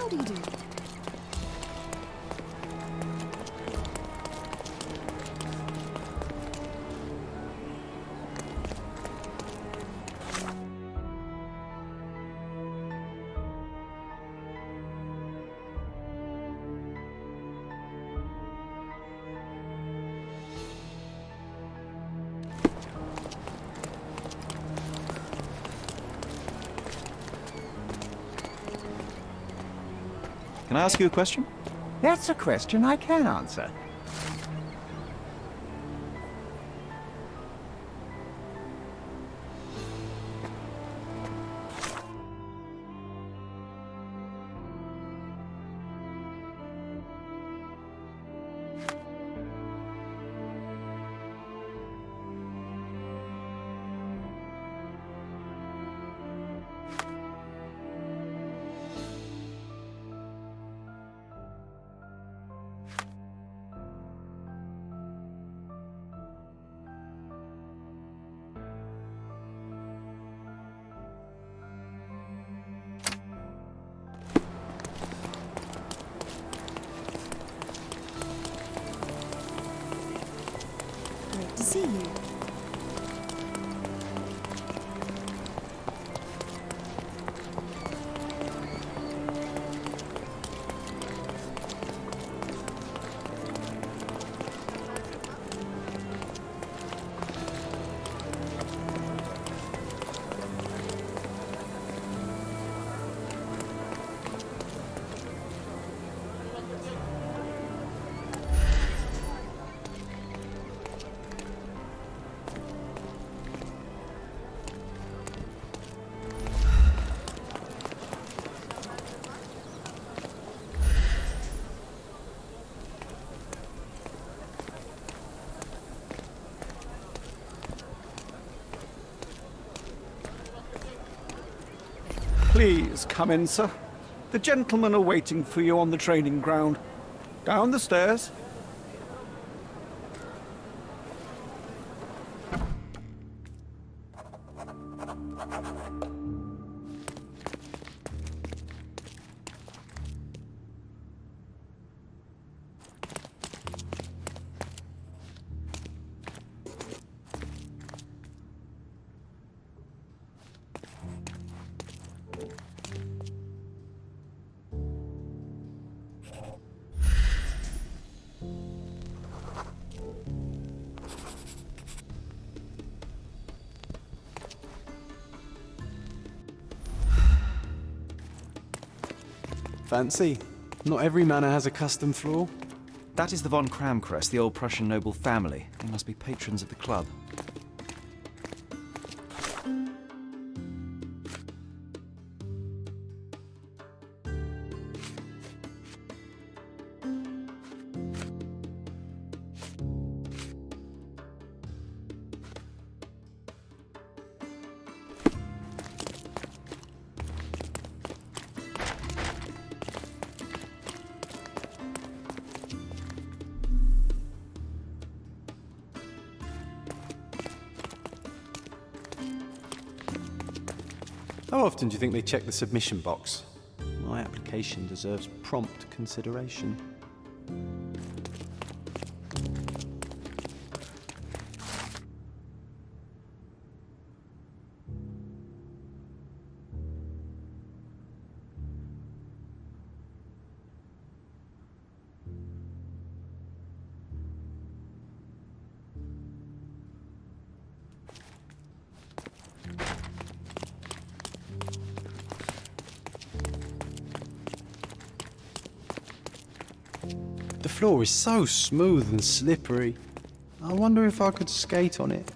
How do you do? Can I ask you a question? That's a question I can answer. Great to see you. Please come in, sir. The gentlemen are waiting for you on the training ground. Down the stairs. Fancy. Not every manor has a custom floor. That is the von Kramkrest, the old Prussian noble family. They must be patrons of the club. How often do you think they check the submission box? My application deserves prompt consideration. The floor is so smooth and slippery. I wonder if I could skate on it.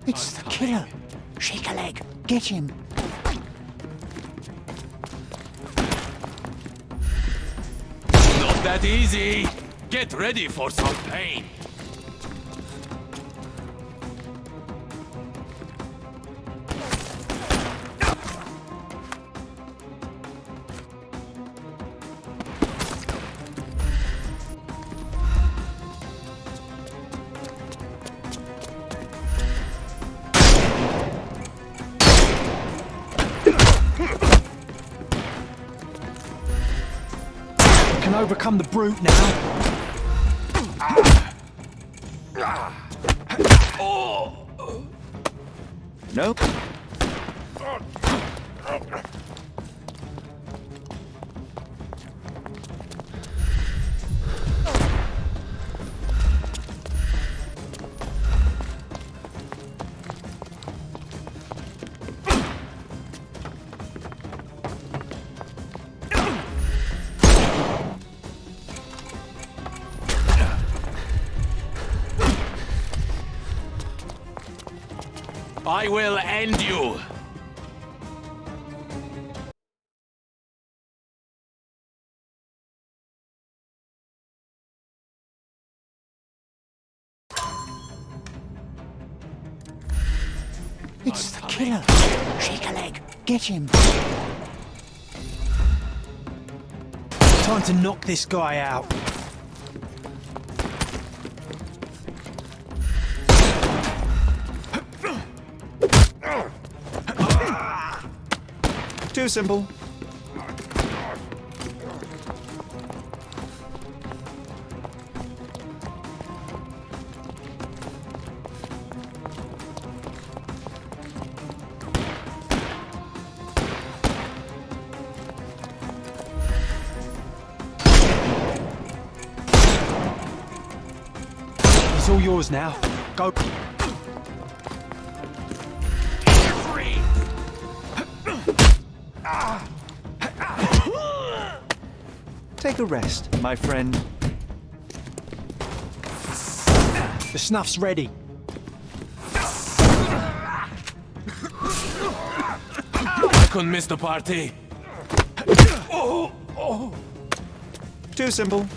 It's the killer. Shake a leg. Get him. Not that easy. Get ready for some pain. Can overcome the brute now. Nope. I will end you. It's the killer. Shake a leg. Get him. Time to knock this guy out. Too simple. It's all yours now. Go. Take a rest, my friend. The snuff's ready. I couldn't miss the party. Too simple.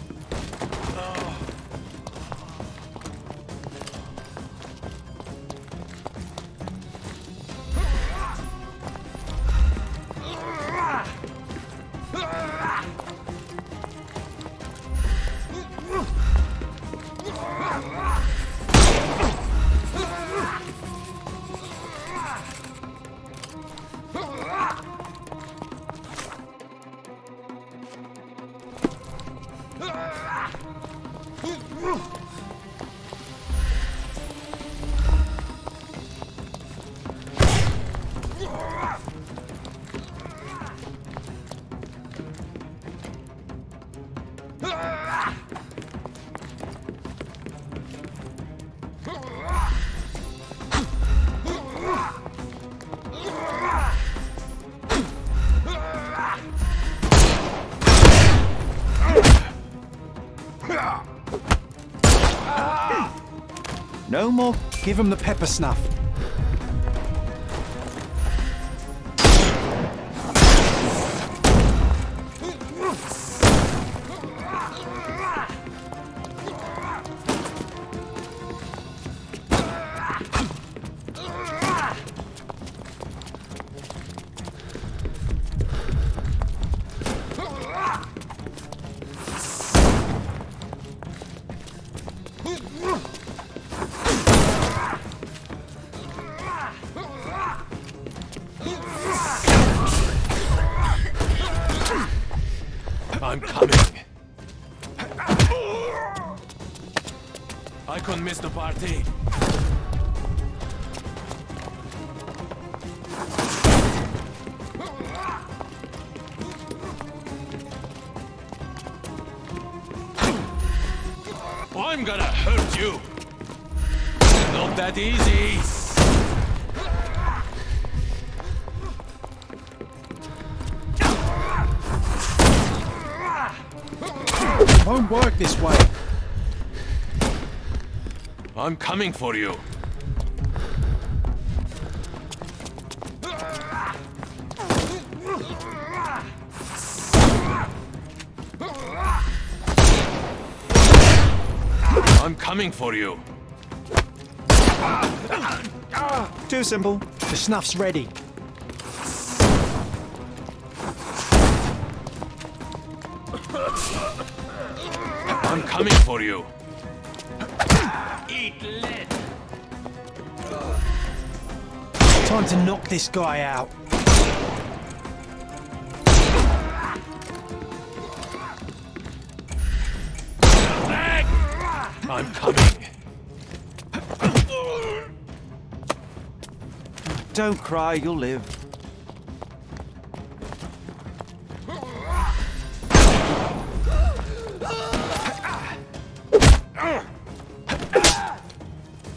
No more. Give him the pepper snuff. I'm coming. I couldn't miss the party. I'm gonna hurt you. Not that easy. Won't work this way. I'm coming for you. coming for you. Too simple. The snuff's ready. I'm coming for you. Eat lead. Time to knock this guy out. I'm coming. Don't cry, you'll live.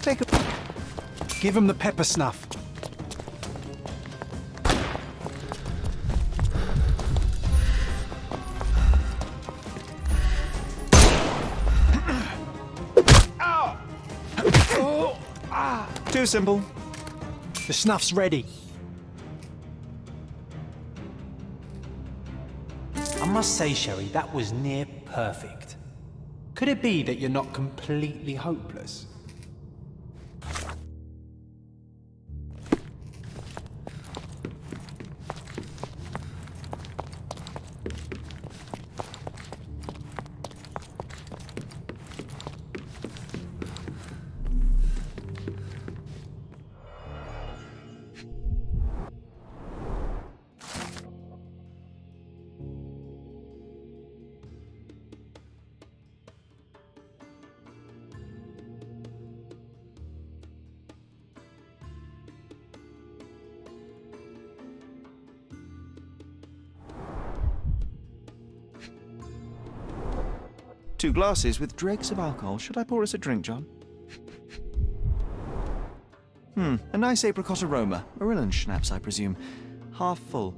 Take a... Give him the pepper snuff. Too simple. The snuff's ready. I must say, Sherry, that was near perfect. Could it be that you're not completely hopeless? Two glasses with dregs of alcohol. Should I pour us a drink, John? A nice apricot aroma. Marilyn schnapps, I presume. Half full.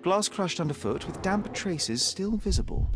Glass crushed underfoot with damp traces still visible.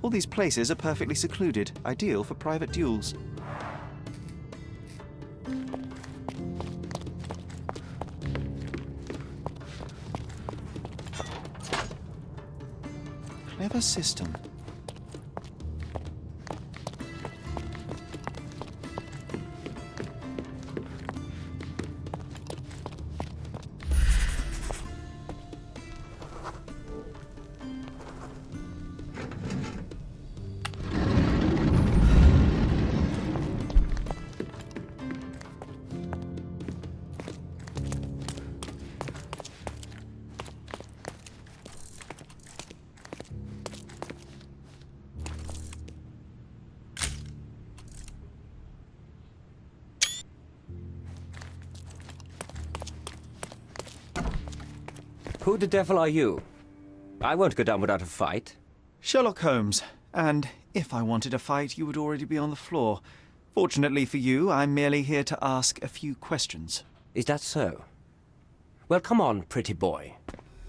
All these places are perfectly secluded, ideal for private duels. Clever system. Who the devil are you? I won't go down without a fight. Sherlock Holmes, and if I wanted a fight, you would already be on the floor. Fortunately for you, I'm merely here to ask a few questions. Is that so? Well, come on, pretty boy.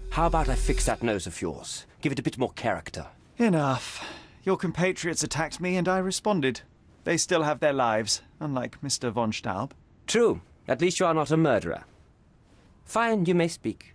How about I fix that nose of yours? Give it a bit more character. Enough. Your compatriots attacked me and I responded. They still have their lives, unlike Mr. von Staub. True. At least you are not a murderer. Fine, you may speak.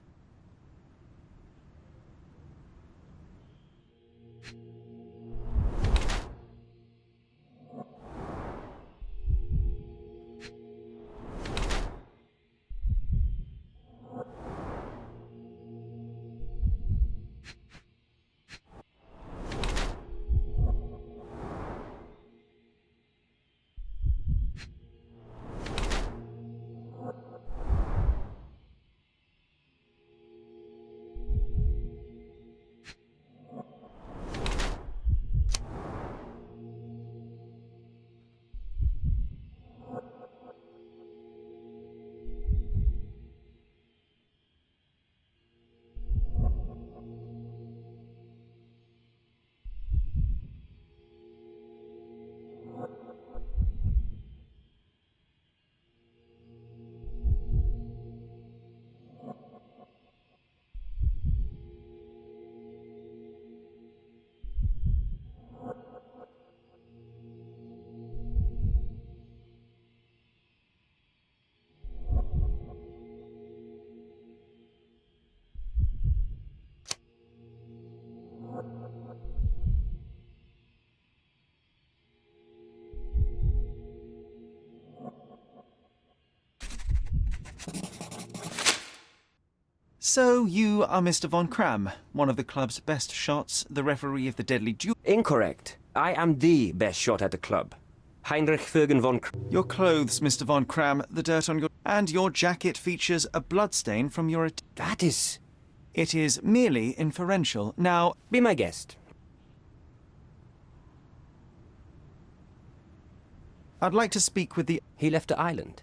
So you are Mr. Von Kram, one of the club's best shots, the referee of the deadly duel. Incorrect. I am the best shot at the club. Heinrich Fürgen von Kram. Your clothes, Mr. Von Kram, the dirt on your... And your jacket features a bloodstain from your... That is... It is merely inferential. Now... Be my guest. I'd like to speak with the... He left the island.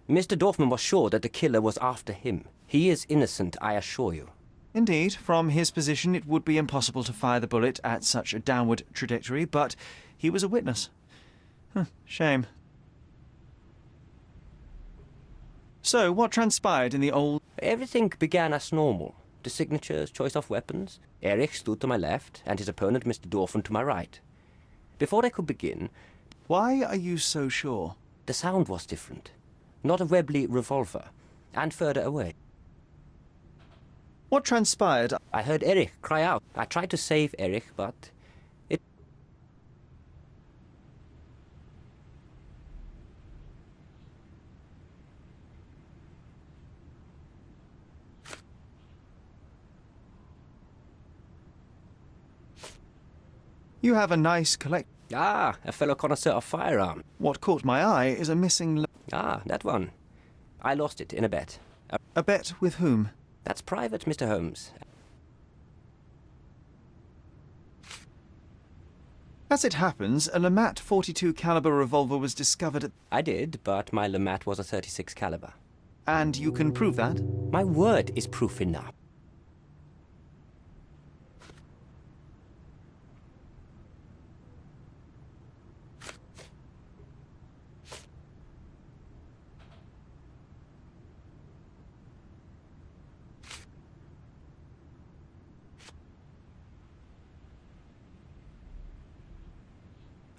Mr. Dorfman was sure that the killer was after him. He is innocent, I assure you. Indeed, from his position it would be impossible to fire the bullet at such a downward trajectory, but he was a witness. Shame. So, what transpired in the old... Everything began as normal. The signatures, choice of weapons. Erich stood to my left, and his opponent, Mr. Dorfman, to my right. Before they could begin... Why are you so sure? The sound was different. Not a Webley revolver. And further away. What transpired? I heard Erich cry out. I tried to save Erich, but... it... You have a nice collect... Ah, a fellow connoisseur of firearm. What caught my eye is a missing... Ah, that one. I lost it in a bet. A bet with whom? That's private, Mr. Holmes. As it happens, a Lamat 42 caliber revolver was discovered at... I did, but my Lamat was a 36 caliber. And you can prove that? My word is proof enough.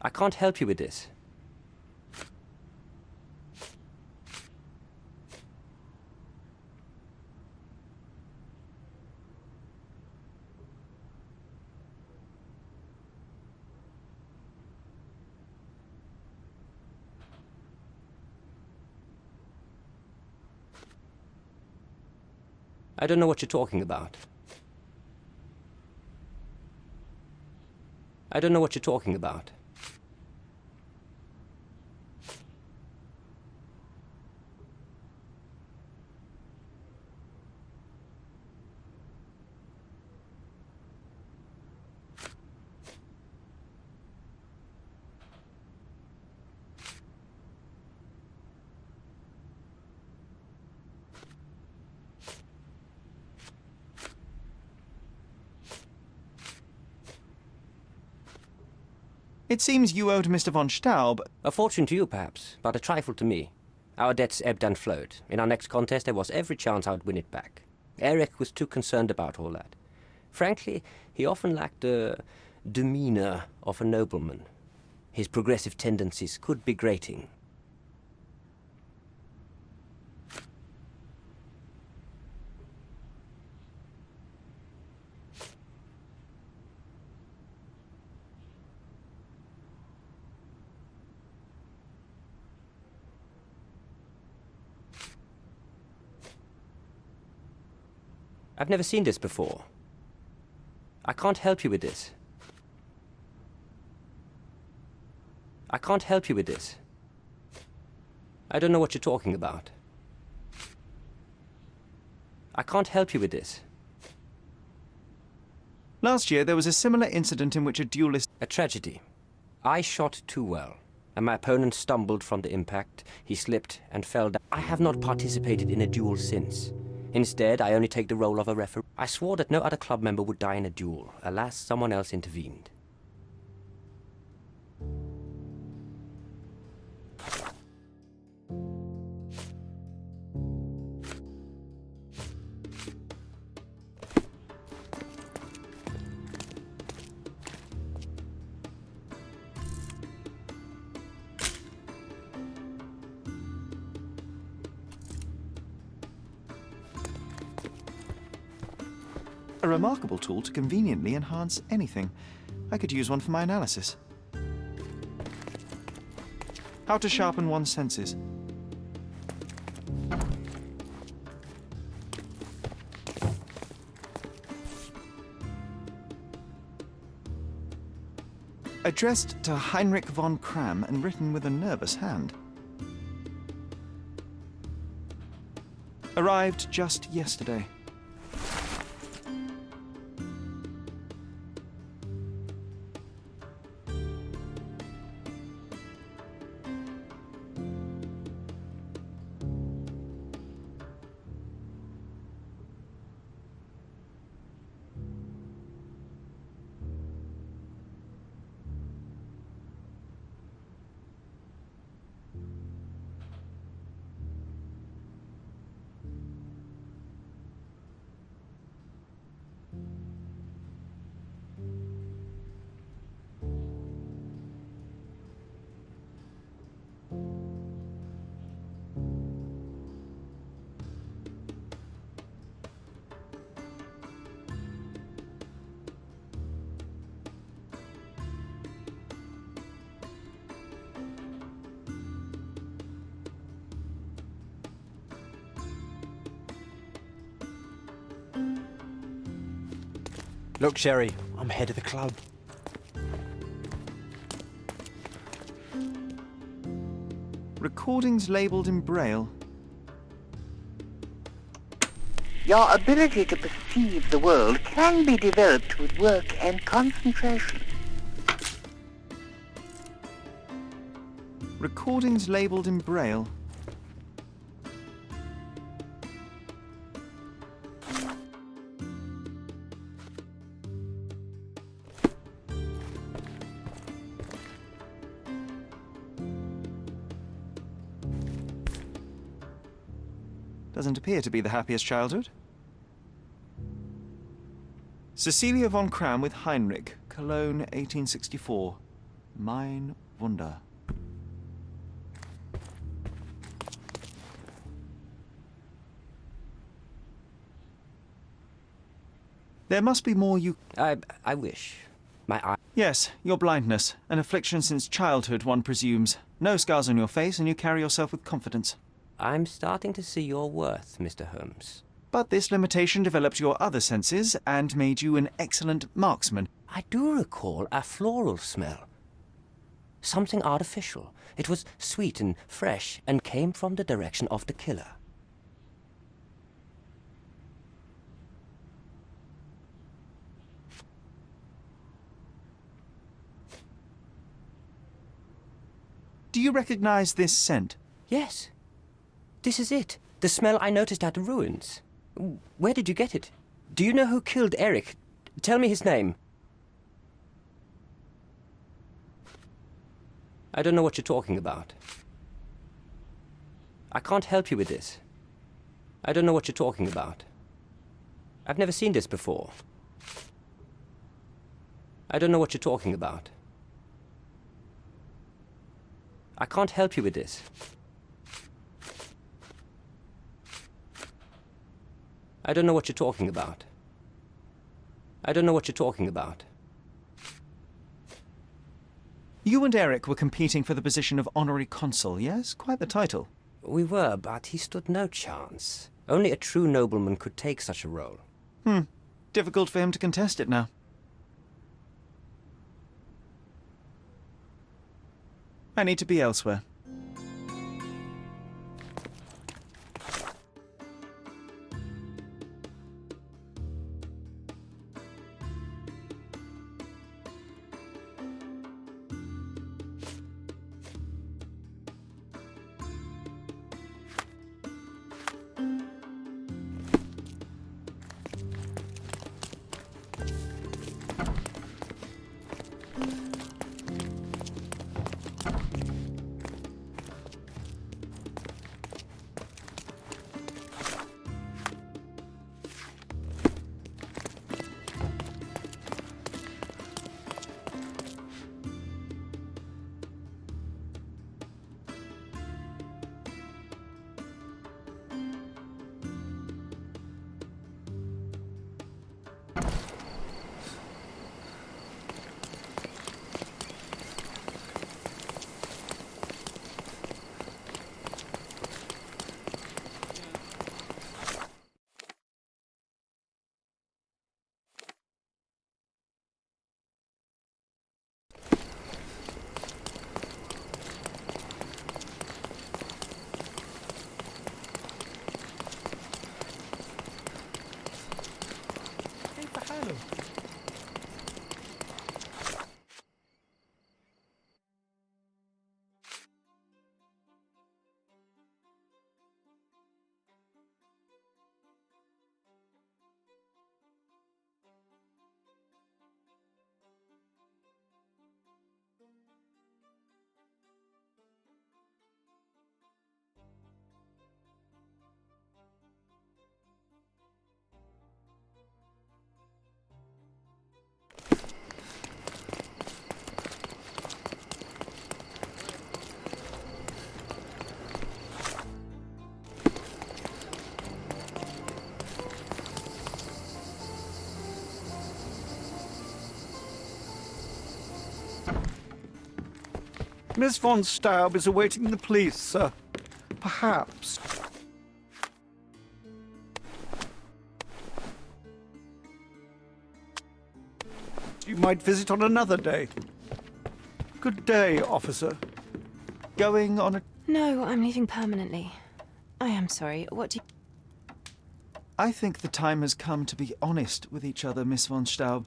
I can't help you with this. I don't know what you're talking about. I don't know what you're talking about. It seems you owed Mr. von Staub... A fortune to you, perhaps, but a trifle to me. Our debts ebbed and flowed. In our next contest, there was every chance I would win it back. Erich was too concerned about all that. Frankly, he often lacked the demeanor of a nobleman. His progressive tendencies could be grating. I've never seen this before. I can't help you with this. I can't help you with this. I don't know what you're talking about. I can't help you with this. Last year, there was a similar incident in which a duelist... A tragedy. I shot too well, and my opponent stumbled from the impact. He slipped and fell down. I have not participated in a duel since. Instead, I only take the role of a referee. I swore that no other club member would die in a duel. Alas, someone else intervened. A remarkable tool to conveniently enhance anything. I could use one for my analysis. How to sharpen one's senses. Addressed to Heinrich von Kram and written with a nervous hand. Arrived just yesterday. Look, Sherry, I'm head of the club. Recordings labelled in Braille. Your ability to perceive the world can be developed with work and concentration. Recordings labelled in Braille. Doesn't appear to be the happiest childhood. Cecilia von Kram with Heinrich, Cologne, 1864. Mein Wunder. There must be more you... I wish. My eye... Yes, your blindness. An affliction since childhood, one presumes. No scars on your face, and you carry yourself with confidence. I'm starting to see your worth, Mr. Holmes. But this limitation developed your other senses and made you an excellent marksman. I do recall a floral smell. Something artificial. It was sweet and fresh and came from the direction of the killer. Do you recognize this scent? Yes. This is it. The smell I noticed at the ruins. Where did you get it? Do you know who killed Eric? Tell me his name. I don't know what you're talking about. I can't help you with this. I don't know what you're talking about. I've never seen this before. I don't know what you're talking about. I can't help you with this. I don't know what you're talking about. I don't know what you're talking about. You and Eric were competing for the position of honorary consul, yes? Quite the title. We were, but he stood no chance. Only a true nobleman could take such a role. Difficult for him to contest it now. I need to be elsewhere. Miss von Staub is awaiting the police, sir. Perhaps. You might visit on another day. Good day, officer. Going on a... No, I'm leaving permanently. I am sorry. What do you... I think the time has come to be honest with each other, Miss von Staub.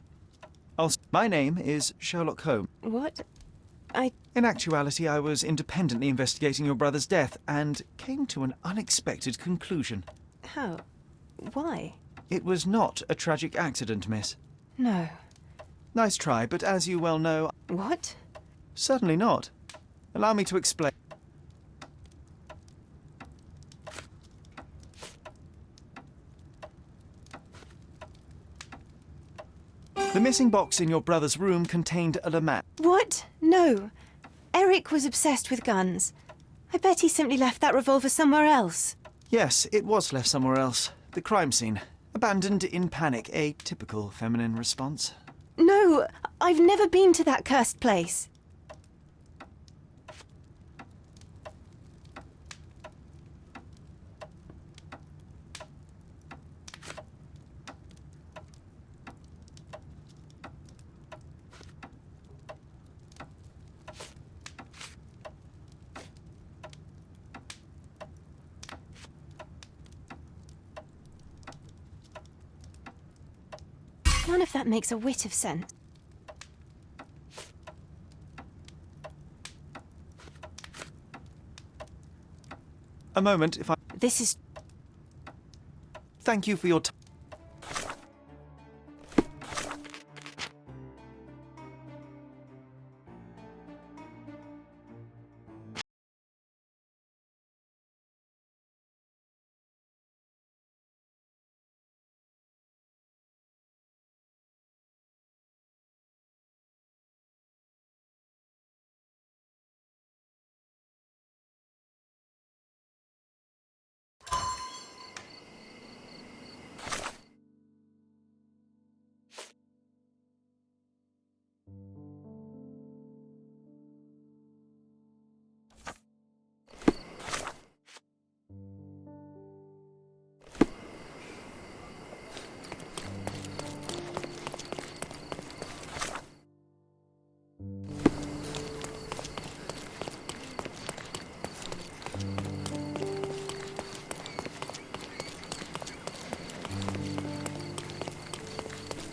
My name is Sherlock Holmes. What? In actuality, I was independently investigating your brother's death and came to an unexpected conclusion. How? Why? It was not a tragic accident, miss. No. Nice try, but as you well know... What? Certainly not. Allow me to explain. The missing box in your brother's room contained a LeMat. What? No. Eric was obsessed with guns. I bet he simply left that revolver somewhere else. Yes, it was left somewhere else. The crime scene. Abandoned in panic, a typical feminine response. No, I've never been to that cursed place. None of that makes a whit of sense. A moment, if I... This is... Thank you for your time.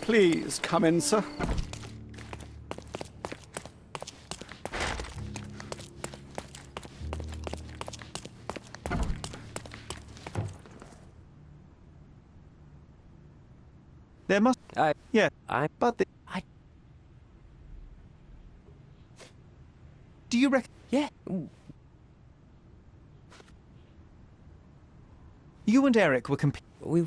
Please come in, sir. There must... Yeah, but the... Do you reckon... Yeah. You and Eric were We...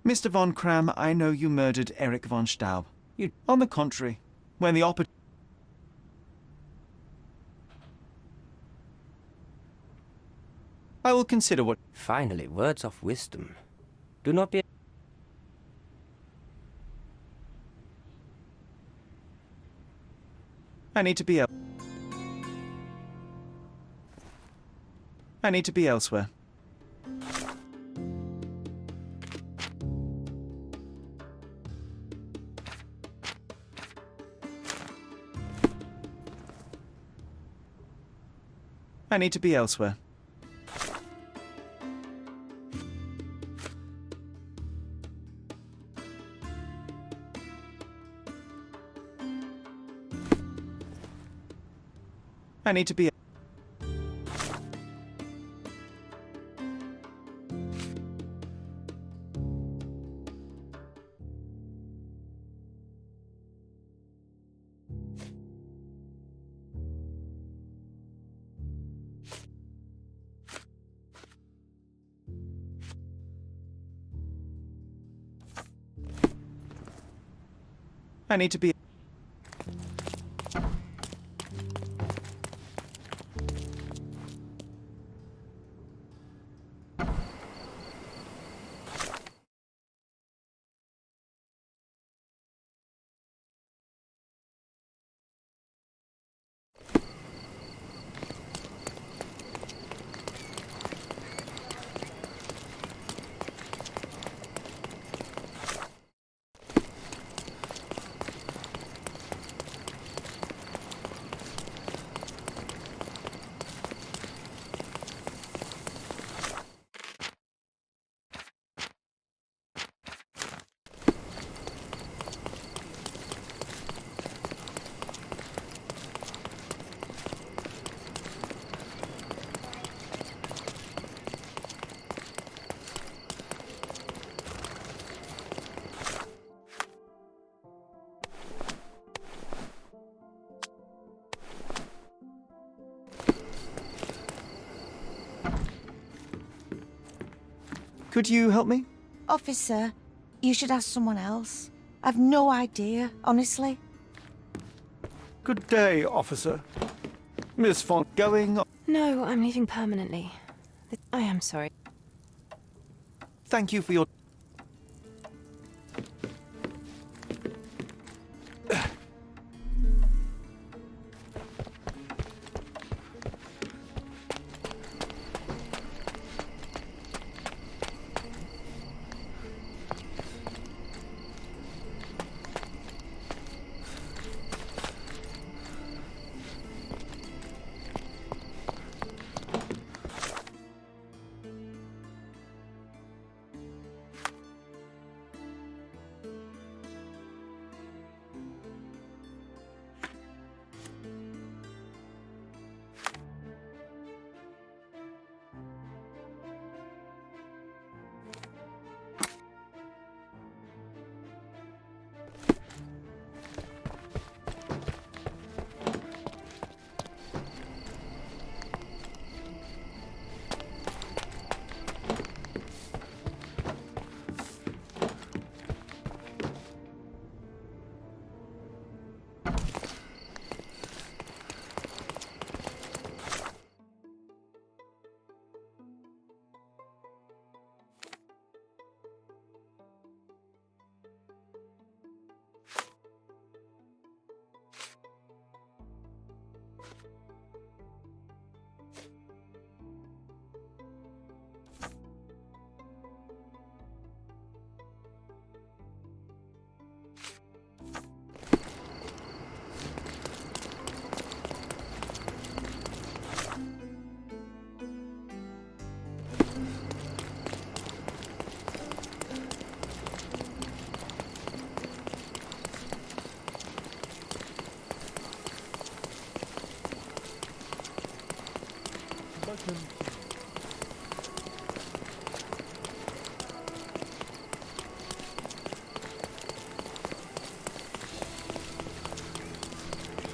Mr. von Kram, I know you murdered Eric von Staub. You... On the contrary, when the I will consider what... Finally, words of wisdom. Do not be... I need to be elsewhere. I need to be elsewhere. I need to be... I need to be... Could you help me? Officer, you should ask someone else. I've no idea, honestly. Good day, officer. Miss Font. Going... No, I'm leaving permanently. I am sorry. Thank you for your...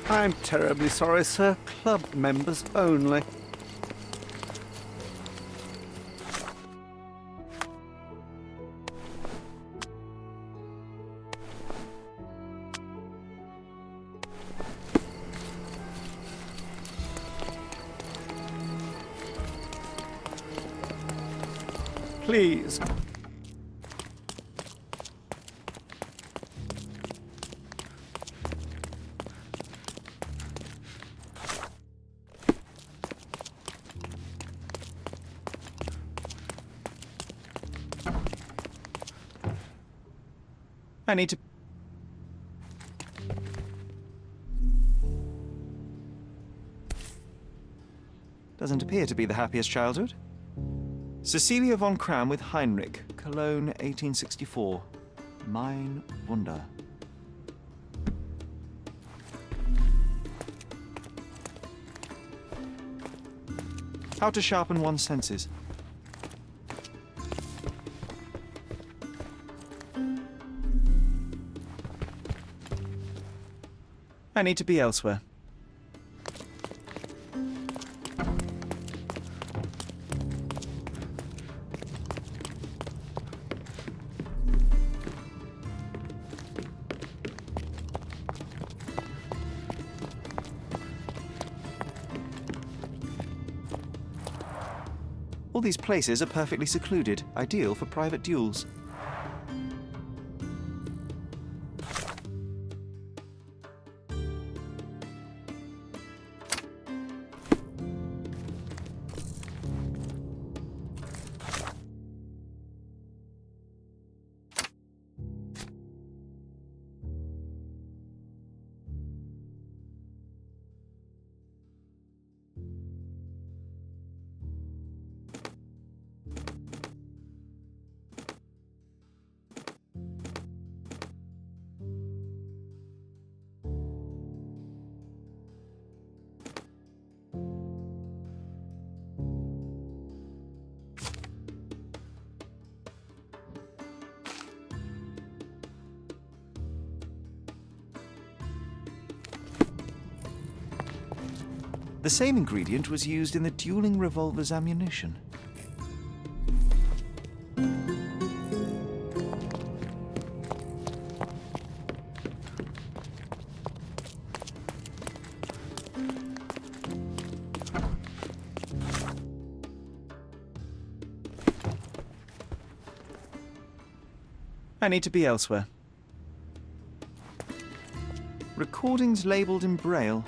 I'm terribly sorry, sir. Club members only. Please. I need to... Doesn't appear to be the happiest childhood. Cecilia von Kram with Heinrich, Cologne, 1864. Mein Wunder. How to sharpen one's senses. I need to be elsewhere. All these places are perfectly secluded, ideal for private duels. The same ingredient was used in the dueling revolver's ammunition. I need to be elsewhere. Recordings labelled in Braille.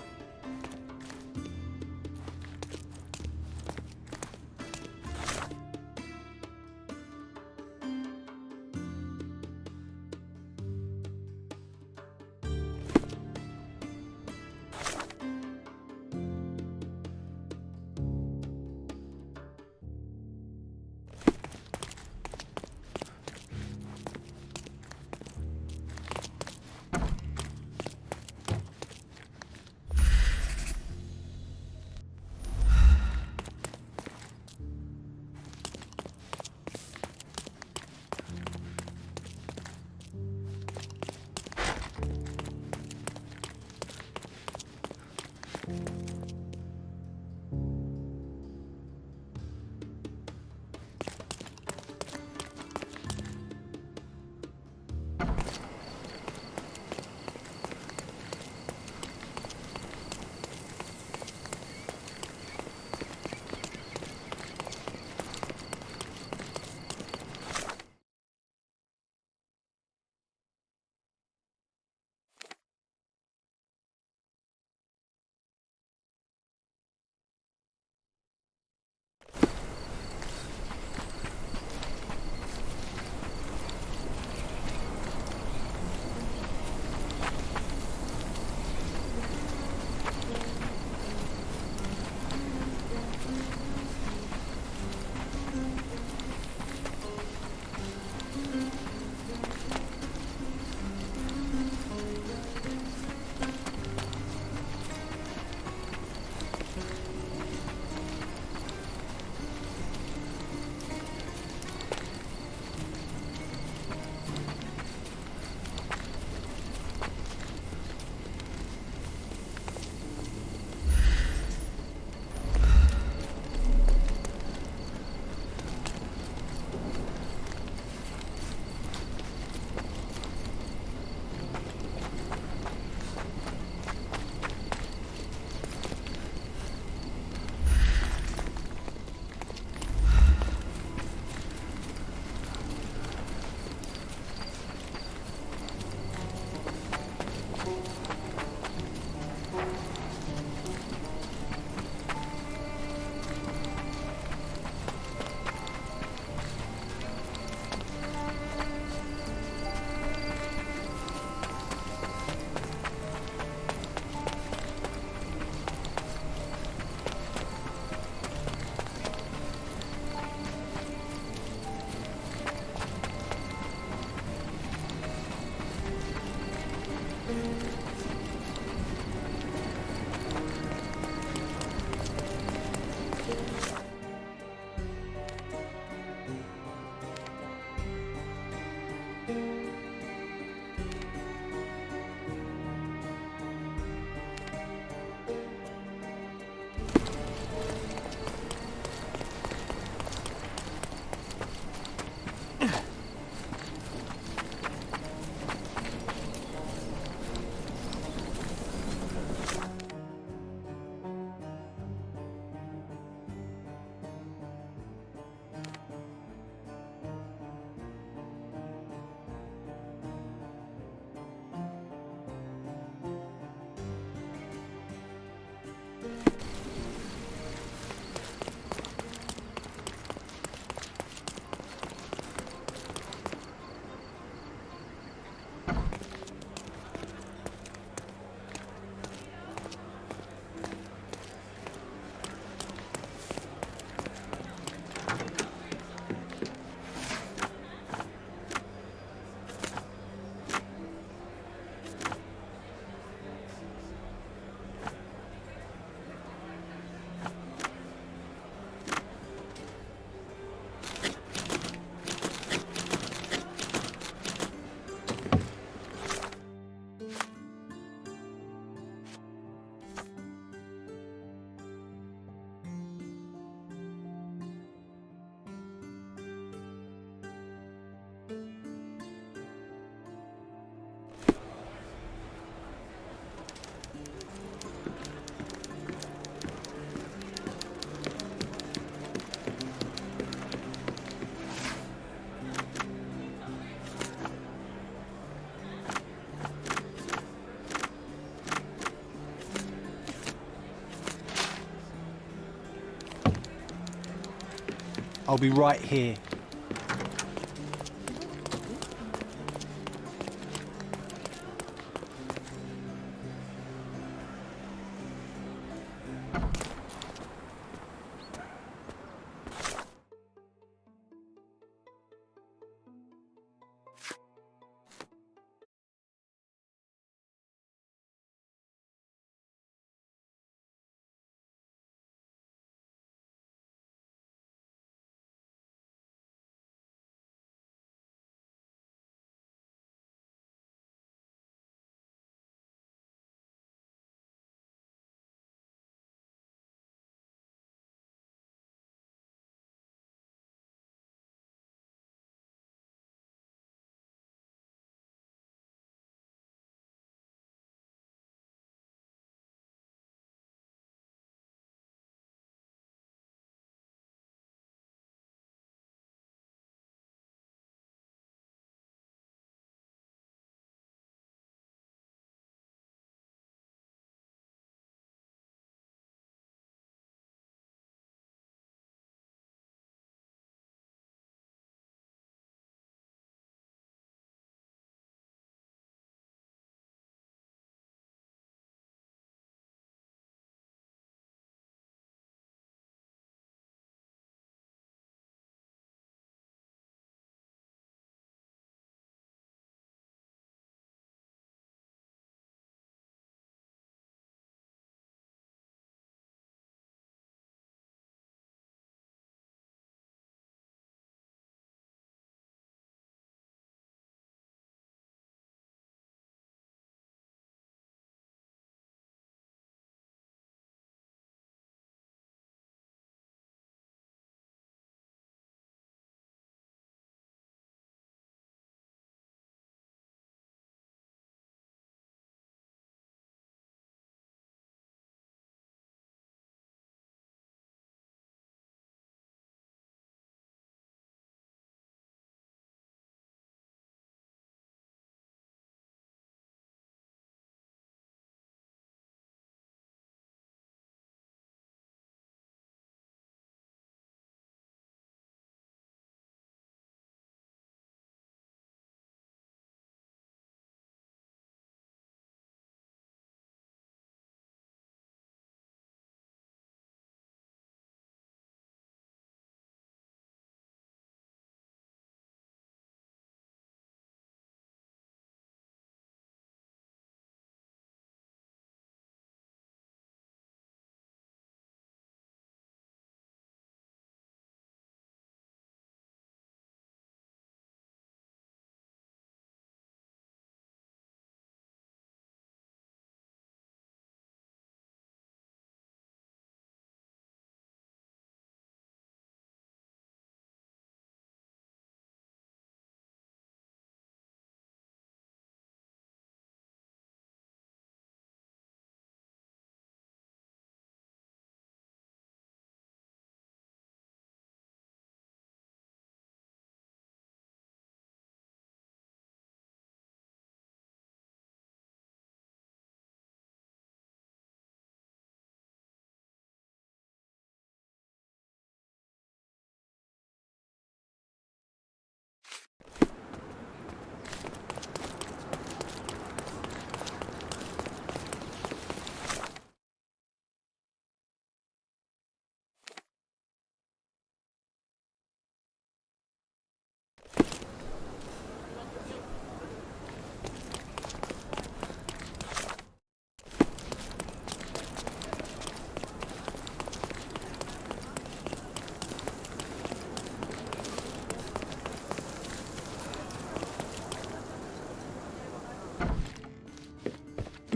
I'll be right here.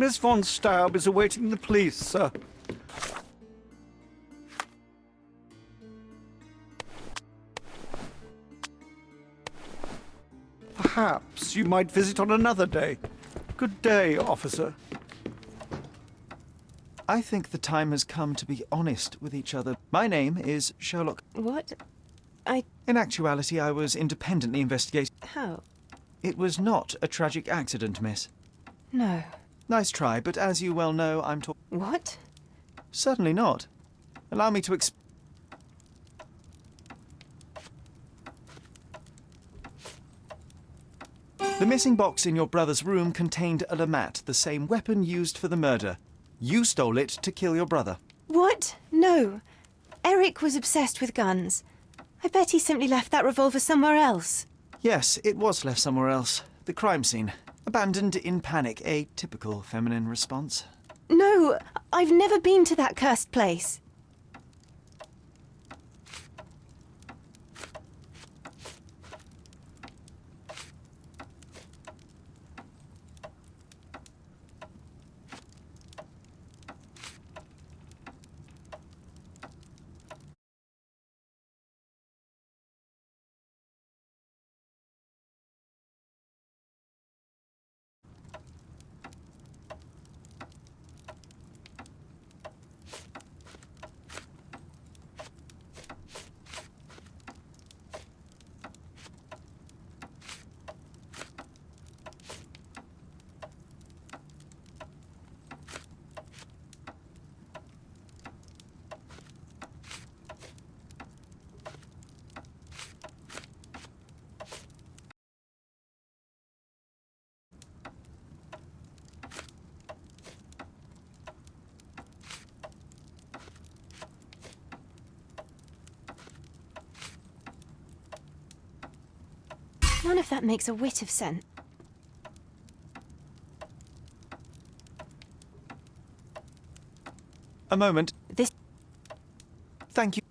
Miss von Staub is awaiting the police, sir. Perhaps you might visit on another day. Good day, officer. I think the time has come to be honest with each other. My name is Sherlock. What? In actuality, I was independently investigating. How? It was not a tragic accident, miss. No. Nice try, but as you well know, I'm What? Certainly not. Allow me to The missing box in your brother's room contained a Lamat, the same weapon used for the murder. You stole it to kill your brother. What? No. Eric was obsessed with guns. I bet he simply left that revolver somewhere else. Yes, it was left somewhere else. The crime scene. Abandoned in panic, a typical feminine response. No, I've never been to that cursed place. None of that makes a whit of sense. A moment. This... Thank you.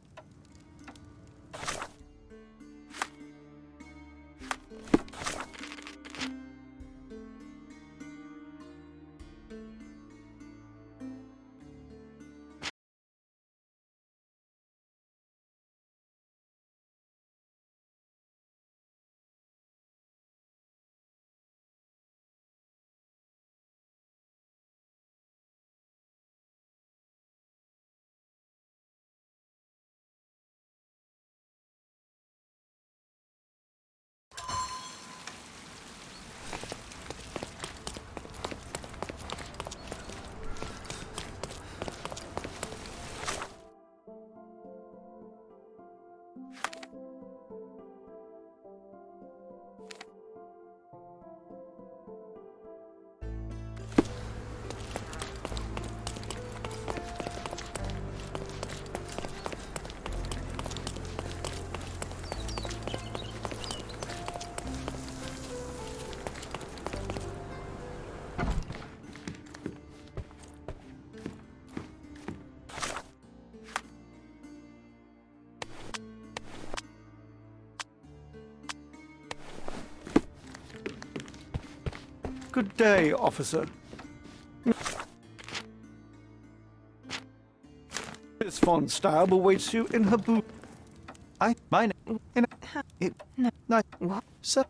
Good day, officer. Miss von Staub awaits you in her booth. Mine. In it. No. What? Sir.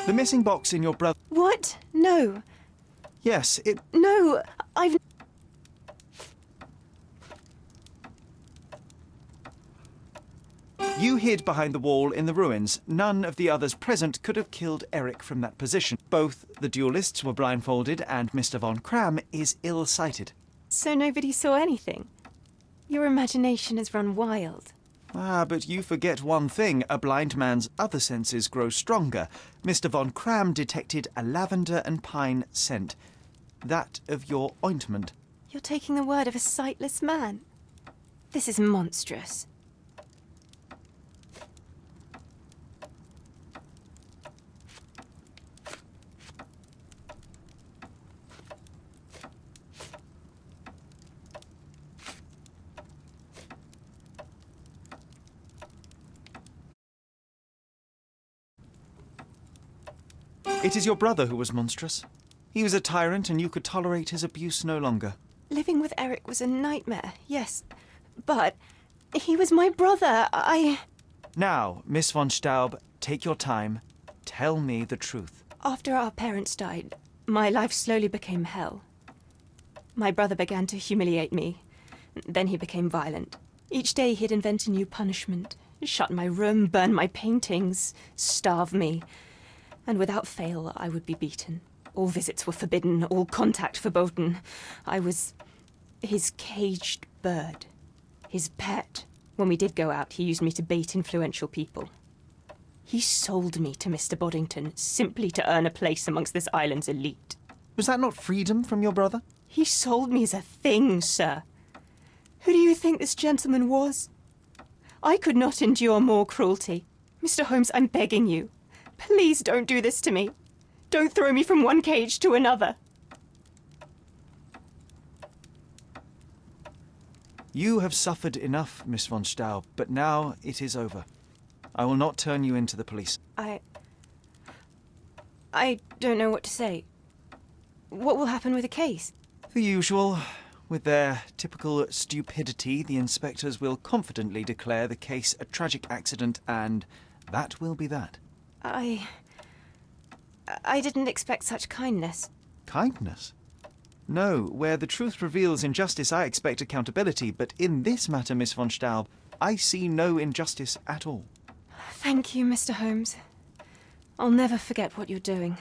The missing box in your brother. What? No. Yes, it. No, I've... You hid behind the wall in the ruins. None of the others present could have killed Eric from that position. Both the duelists were blindfolded, and Mr. von Kram is ill-sighted. So nobody saw anything? Your imagination has run wild. Ah, but you forget one thing. A blind man's other senses grow stronger. Mr. von Kram detected a lavender and pine scent. That of your ointment. You're taking the word of a sightless man. This is monstrous. It is your brother who was monstrous. He was a tyrant, and you could tolerate his abuse no longer. Living with Eric was a nightmare, yes. But he was my brother. Now, Miss von Staub, take your time. Tell me the truth. After our parents died, my life slowly became hell. My brother began to humiliate me. Then he became violent. Each day he'd invent a new punishment. Shut my room, burn my paintings, starve me. And without fail, I would be beaten. All visits were forbidden, all contact verboten. I was his caged bird, his pet. When we did go out, he used me to bait influential people. He sold me to Mr. Boddington simply to earn a place amongst this island's elite. Was that not freedom from your brother? He sold me as a thing, sir. Who do you think this gentleman was? I could not endure more cruelty. Mr. Holmes, I'm begging you. Please don't do this to me. Don't throw me from one cage to another. You have suffered enough, Miss von Staub, but now it is over. I will not turn you in to the police. I don't know what to say. What will happen with the case? The usual. With their typical stupidity, the inspectors will confidently declare the case a tragic accident, and that will be that. I didn't expect such kindness. Kindness? No, where the truth reveals injustice, I expect accountability, but in this matter, Miss von Staub, I see no injustice at all. Thank you, Mr. Holmes. I'll never forget what you're doing.